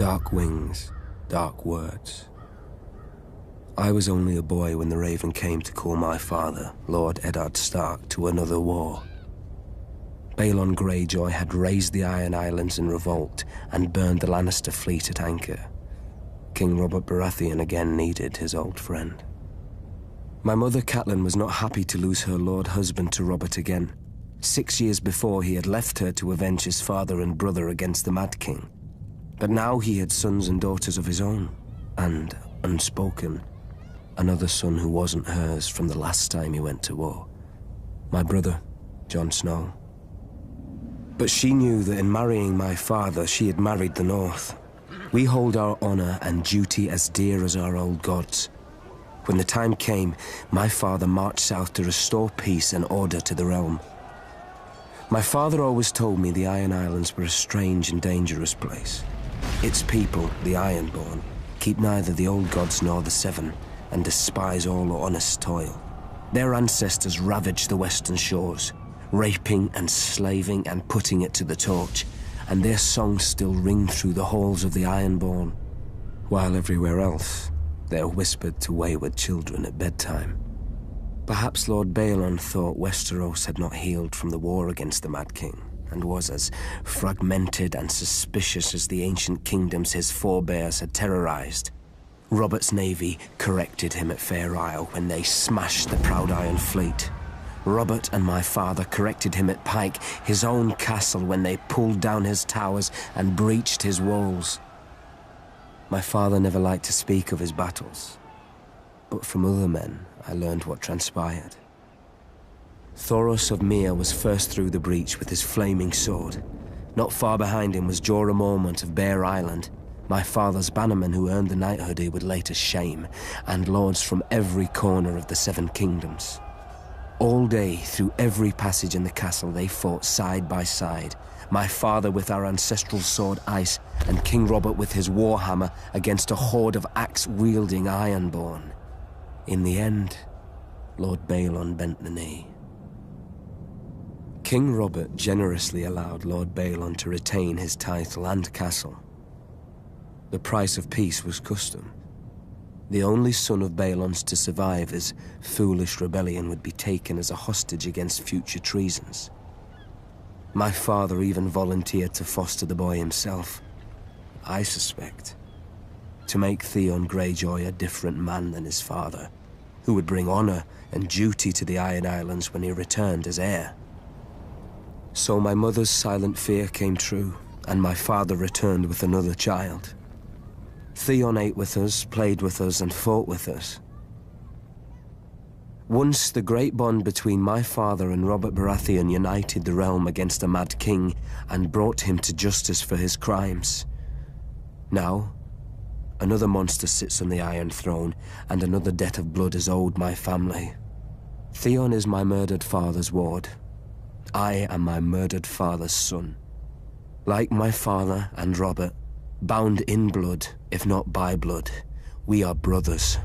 Dark wings, dark words. I was only a boy when the Raven came to call my father, Lord Eddard Stark, to another war. Balon Greyjoy had raised the Iron Islands in revolt and burned the Lannister fleet at anchor. King Robert Baratheon again needed his old friend. My mother Catelyn was not happy to lose her lord husband to Robert again. 6 years before, he had left her to avenge his father and brother against the Mad King. But now he had sons and daughters of his own, and, unspoken, another son who wasn't hers from the last time he went to war. My brother, Jon Snow. But she knew that in marrying my father, she had married the North. We hold our honor and duty as dear as our old gods. When the time came, my father marched south to restore peace and order to the realm. My father always told me the Iron Islands were a strange and dangerous place. Its people, the Ironborn, keep neither the old gods nor the Seven, and despise all honest toil. Their ancestors ravaged the western shores, raping and slaving and putting it to the torch, and their songs still ring through the halls of the Ironborn, while everywhere else they're whispered to wayward children at bedtime. Perhaps Lord Balon thought Westeros had not healed from the war against the Mad King, and was as fragmented and suspicious as the ancient kingdoms his forebears had terrorized. Robert's navy corrected him at Fair Isle when they smashed the Proud Iron Fleet. Robert and my father corrected him at Pike, his own castle, when they pulled down his towers and breached his walls. My father never liked to speak of his battles, but from other men I learned what transpired. Thoros of Myr was first through the breach with his flaming sword. Not far behind him was Jorah Mormont of Bear Island, my father's bannerman who earned the knighthood he would later shame, and lords from every corner of the Seven Kingdoms. All day, through every passage in the castle, they fought side by side, my father with our ancestral sword Ice, and King Robert with his warhammer against a horde of axe-wielding Ironborn. In the end, Lord Balon bent the knee. King Robert generously allowed Lord Balon to retain his title and castle. The price of peace was custom. The only son of Balon's to survive his foolish rebellion would be taken as a hostage against future treasons. My father even volunteered to foster the boy himself, I suspect, to make Theon Greyjoy a different man than his father, who would bring honor and duty to the Iron Islands when he returned as heir. So my mother's silent fear came true, and my father returned with another child. Theon ate with us, played with us, and fought with us. Once the great bond between my father and Robert Baratheon united the realm against the Mad King and brought him to justice for his crimes. Now, another monster sits on the Iron Throne, and another debt of blood is owed my family. Theon is my murdered father's ward. I am my murdered father's son. Like my father and Robert, bound in blood, if not by blood, we are brothers.